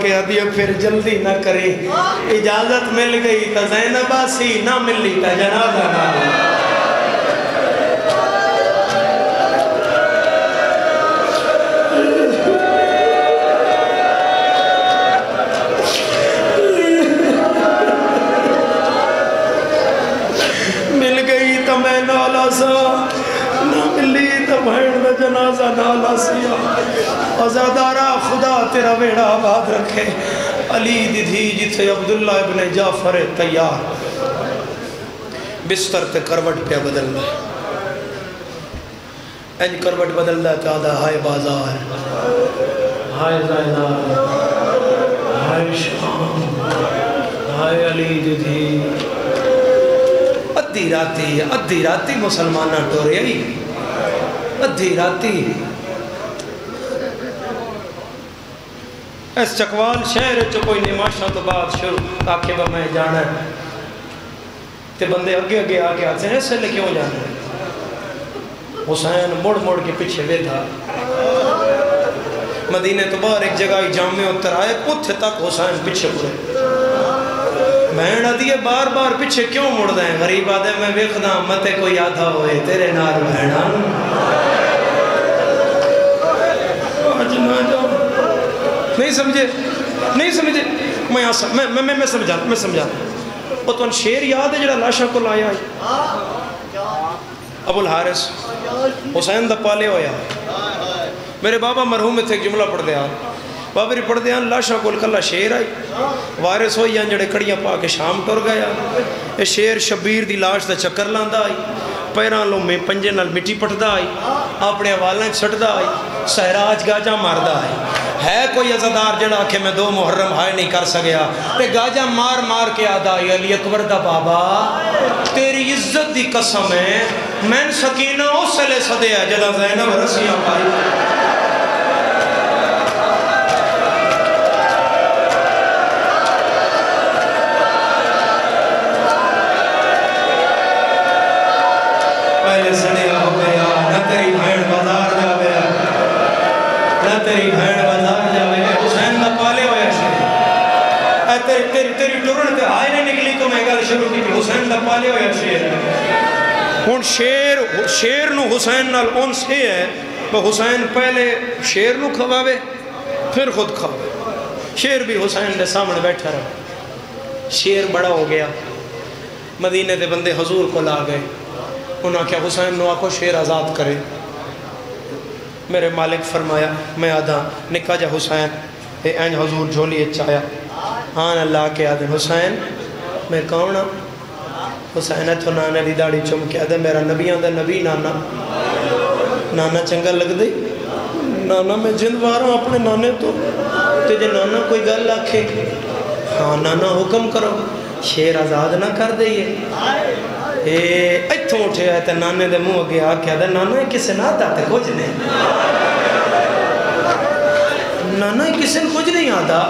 کے آدھی پھر جلدی نہ کرے اجازت مل گئی تا زینب آسی نہ ملی تا جنازہ نہ مل گئی تا میں نالا سا نہ ملی تا بہن دا جنازہ نالا سیا ازادارہ خدا تیرا ویڑا آباد رکھے علی دی دھی جتھے عبداللہ ابن جعفر تیار بستر تے کروٹ پہ بدل دے این کروٹ بدل دے تا دا ہائے بازار ہائے زائدار ہائے شام ہائے علی دی دھی ادھی راتی مسلمانہ ٹورے آئی ادھی راتی اس چکوال شہر چو کوئی نماشا تو بات شروع آکے با میں جانا ہے تے بندے اگے آگے آتے ہیں ایسے لے کیوں جانا ہے حسین مڑ کے پیچھے بے تھا مدینہ تو باہر ایک جگہ جامع اتر آئے پتھ تک حسین پیچھے پڑے بہن آدھی بار بار پیچھے کیوں مڑ دیں غریب آدھے میں ویخدا متے کوئی آدھا ہوئے تیرے نار بہنان آج نہ جاؤ نہیں سمجھے میں سمجھا وہ تو ان شیر یاد ہے جڑا لاشا کو لایا ہے ابو الحارث حسین دا پالے ہویا میرے بابا مرحوم میں تھے ایک جملہ پڑھ دیا بابری پڑھ دیا لاشا کو کلا شیر آئی وارث ہوئی جڑے کڑیاں پا کے شام ٹر گیا اے شیر شبیر دی لاش دا چکر لاندا آئی پیران لوں میں پنجے نال مٹی پٹھدا آئی اپنے حوالیں چھٹدا آئی سہراج گاجہ ماردہ آئی ہے کوئی عزدار جڑا کہ میں 2 محرم ہائے نہیں کر سکیا تے گاجہ مار کے آدھا علی اکبر دا بابا تیری عزت دی قسم ہے میں سکینہ اس سے لے صدے ہے جدا زینب رسیاں پائی پہلے سڑیا ہو گیا نہ تیری بھیڑ بازار جاوے نہ تیری بھیڑ بازار جاوے حسین نہ پالے ہویا شیر تیری ٹرن تے آئے نہیں نکلی تو میں گل شروع کی حسین نہ پالے ہویا شیر ہون شیر نو حسین نال اون سے ہے وہ حسین پہلے شیر نو کھواوے پھر خود کھواوے شیر بھی حسین دے سامنے بیٹھا رہا شیر بڑا ہو گیا مدینے دے بندے حضور کو لا گئے انہوں نے کہا حسین نو آکھو شیر آزاد کرے میرے مالک فرمایا میں آدھا نکا جا حسین اے این حضور جھولی اچھایا آن اللہ کے آدھے حسین میں کون ہوں حسین ہے تو نانے دی داڑی چم کے آدھے میرا نبی آدھے نبی نانا چنگا لگ دی نانا میں جند وارا ہوں اپنے نانے تو تجھے نانا کوئی گل آکھے ہاں نانا حکم کرو شیر آزاد نہ کر دئیے ایتھوں اٹھے آئے تھے نانے دے منہ اگے آکے آدھے نانا کسے نہ آتا تے کچھ نہیں نانا کسے کچھ نہیں آتا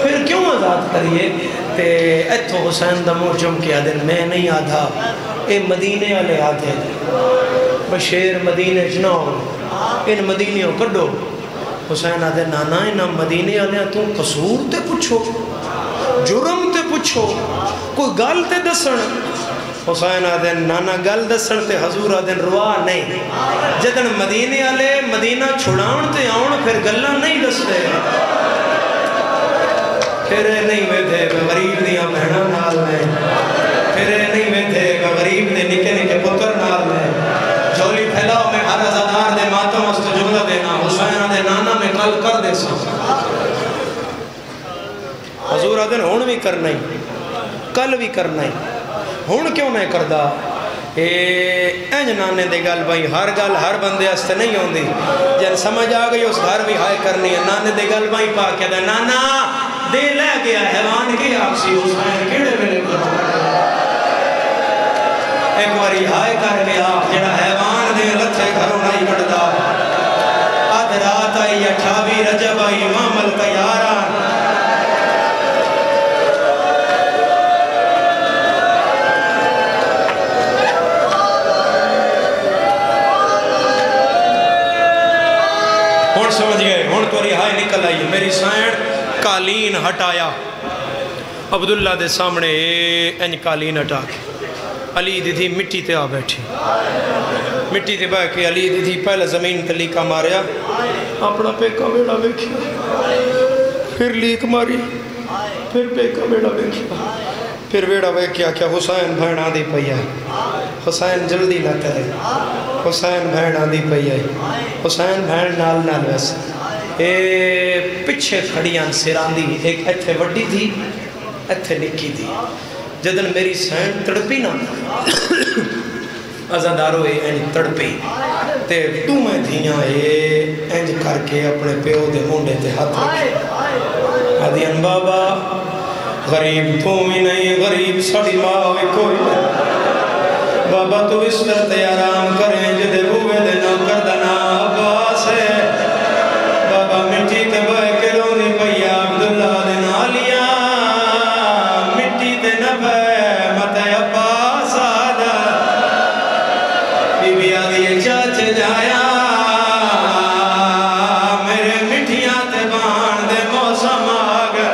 پھر کیوں آزاد کریے تے ایتھوں حسین دا منہ چم کے آدھے میں نہیں آدھا اے مدینے والے آدھے بشیر مدینے جنا ہو ان مدینیوں کڈو حسین آدھے نانا انہا مدینے والے تو قصور تے پوچھو جرم تے پوچھو کوئی گل تے دسن حسین آدھن نانا گل دسن تے حضور آدھن روا نہیں جدن مدینے والے مدینہ چھڑاؤن تے آؤن پھر گلہ نہیں دستے پھرے نہیں میں تھے غریب دیاں بہنہ نال میں پھرے نہیں میں تھے غریب دے نکے پتر نال میں جھولی پھیلاؤ میں ہر ازادار دے ماتم اس تو جملہ دینا حسین آدھن نانا میں کل کر دے سا حضور آدھن ہون بھی کرنا ہی کل بھی کرنا ہی ہون کیوں نہیں کردہ اینج نانے دے گل بھائی ہر گل ہر بندے استے نہیں ہوں دی جن سمجھ آگئی اس گھر بھی ہائے کرنی ہے نانے دے گل بھائی پا کیا دے نانا دے لے گیا حیوان کی آپ سی حسین کیڑے ملے کرو ایک باری ہائے کر گیا جڑا حیوان دے لتھے گھروں نہیں کٹدا آدھ رات آئی 28 رجب آئی امام التیاران ہون سمجھ گئے ہون تو رہائی نکل آئی میری سائن قالین ہٹایا عبداللہ دے سامنے انج قالین ہٹا کے علی دی تھی مٹی تے آ بیٹھی مٹی تے بہ کے علی دی تھی پہلے زمین تے لیکا ماریا اپنا پیکا بیڑا بیکھیا پھر لیک ماری پھر پیکا بیڑا بیکھیا پھر بیڑا بیکھیا کیا حسین بھین آدھی پئی ہے حسین جلدی نہ کرے حسین بھین آدھی پئی ہے حسین بھین نال نال ویسے اے پچھے کھڑیاں سیران دی ایک ایتھے وڈی تھی ایتھے نکی تھی جدن میری سین تڑپی نا ازادارو اے انج تڑپی تے تو میں دھیاں اے انج کر کے اپنے پیو دے مونڈے تے ہاتھ رکھے آدھیان بابا غریب تو بھی نہیں غریب سڑی ماں ہوئی کوئی نہیں بابا تو اس طرح آرام کریں جدے بوے دے نو کردنا عباس ہے بابا مٹی تے بہ کے رونی پیا عبداللہ دے نالیا مٹی تے نہ بہ مت عباس آجا بی بی آدھی چاچے جایا میرے مٹیاں تے بان دے موسم آگا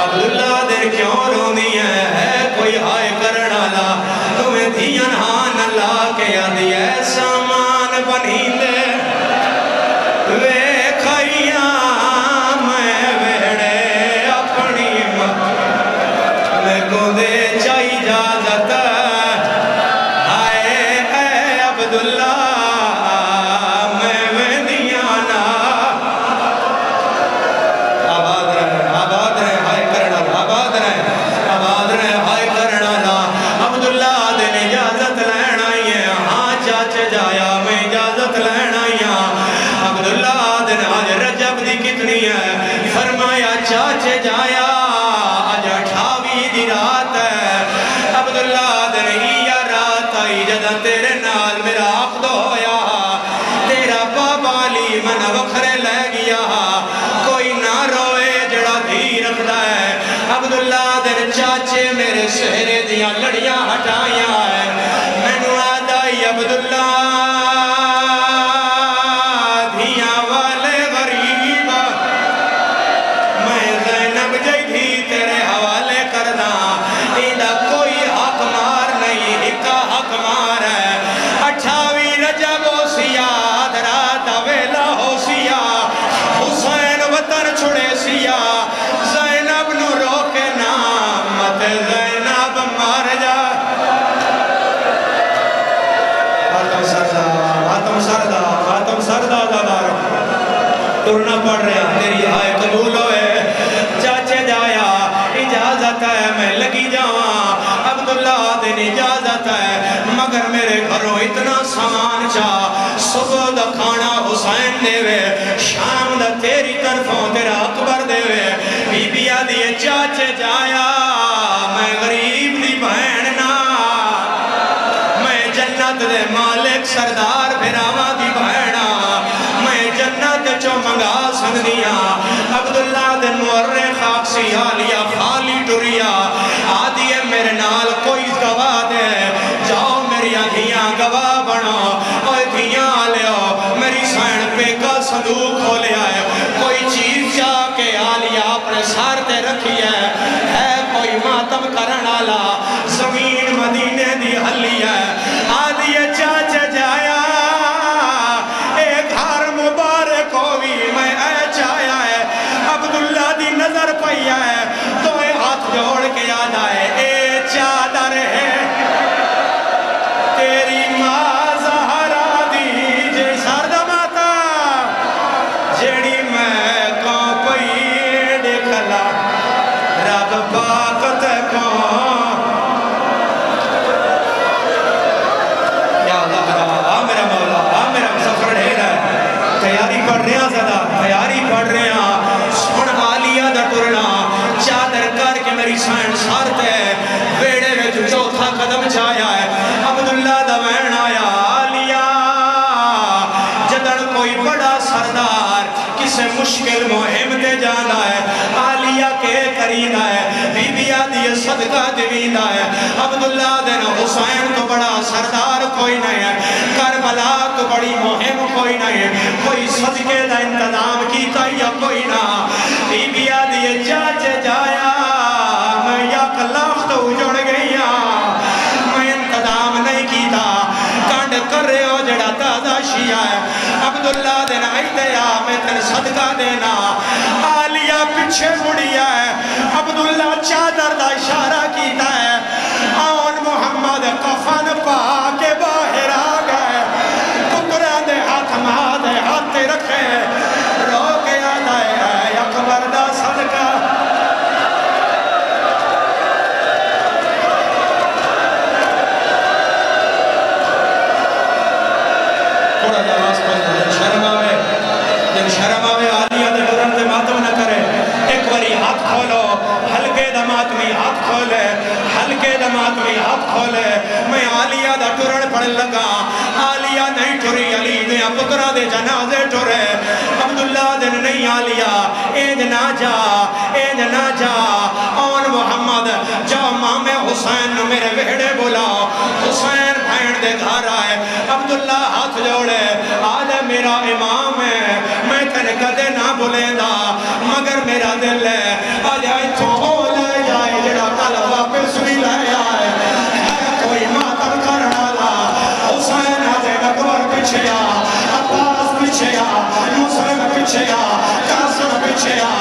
عبداللہ دے کیوں رونی ہے کوئی آئے کرنا لا تمہیں دھیان ہان اللہ کے آدھی ہے سامان بنی دے وے کھائیاں میں ویڑے اپنی میں کو دے چاہی جازت آئے اے عبداللہ میں ویدیانا آباد رہے ہائے کرنا آباد رہے ہائے کرنا لا عبداللہ دے اجازت لین آئی ہے ہاں چاچے جایا میں اجازت لین آئی ہاں عبداللہ دن آج رجب دی کتنی ہے فرمایا چاچے جایا آج 28 دی رات ہے عبداللہ دن یا رات آئی جدہ تیرے نال میرا عقد ہویا تیرا بابا علی من وکھرے لے گیا کوئی نہ روئے جڑا دھی رکھدا ہے عبداللہ دن چاچے میرے سہرے دیاں لڑیاں ہٹائیاں ہے میں نو آدائی عبداللہ ترنا پڑ رہا تیری آئے قبول ہوئے چاچے جایا اجازت ہے میں لگی جاواں عبداللہ دن اجازت ہے مگر میرے گھروں اتنا سامان چاہ صبح دا کھانا حسین دے وے شام دا تیری طرفوں تیرا اکبر دے وے بی بی آدھی چاچے جایا میں غریب دی بہن نا میں جنت دے مالک سردار بھراوا دی بہنا میں جنت چو منگا سندیاں عبداللہ دن مورخ آکسی آلیا خالی ٹوریا آدھی ہے میرے نال کوئی گواہ دے جاؤ میری آدھیاں گواہ بنو اوہ دھیاں آلیو میری سین پہ کا صندوق کھولے آئے کوئی چیز چاہ کے آلیا اپنے سارتے رکھی ہے کوئی ماتم کرن آلا زمین مدینے دی حلی ہے آدھی ہے چاچے جایا عبداللہ دی نظر پئی ہے تو اے ہاتھ جوڑ کے یاد آئے اے چادر ہے تیری ماں زہرا دی جے سرد ماتا جیڑی میں کون پئی دیکھلا رب پاکت کون یا اللہ میرا مولا میرا سفر ڈھیر ہے تیاری پڑھ رہے ہیں زیادہ تیاری پڑھ رہے ہیں سن آلیا دا ٹرنا چادر کر کے میری سین سارت ہے ویڑے میں جو چوتھا قدم چایا ہے عبداللہ دا وین آیا آلیا جدن کوئی بڑا سردار کسے مشکل مہم دے جانا ہے آلیا کے قریدہ ہے بی بی آدھی صدقہ دیویدہ ہے عبداللہ دن حسین تو بڑا سردار کوئی نہیں ہے کربلا تو بڑی مہم کوئی نہیں ہے کوئی صدقے دا انتظام کیتا یا کوئی نہ بی بی آدھی پیچھے مڑیا ہے عبداللہ چادر دا اشارہ کیتا ہے آن محمد کفن پا کے باہر آ گئے پترہ دے ہاتھ ماں دے ہاتھ رکھے رو کے آدھا ہے اکبر دا صدقہ تھوڑا جا آواز پہنچ جن شرم آوے آلیہ دے ڈرن دے ماتم نہ کرے ایک وری ہاتھ کھولو ہلکے دا ماتمی ہاتھ کھولے ہلکے دا ماتمی ہاتھ کھولے میں آلیہ دا ڈرن پڑھ لگا آلیہ نہیں ٹھری علی دے پترہ دے جنازے ٹھرے عبداللہ دن نہیں آلیہ اینج نہ جا اور محمد جا مام حسین میرے وہڑے بلاؤ حسین بھائن دے گھر آئے عبداللہ ہاتھ جوڑے آج میرا امام ہے میں تیرے کدے نہ بھولیں دا مگر میرا دل ہے آج آئی تو ہو لے جائے جڑا کل واپس بھی لے آئے کوئی ماتم کرنا لا حسین آجے اکبر پیچھے آ عباس پیچھے آ مسلم پیچھے آ قاسم پیچھے آ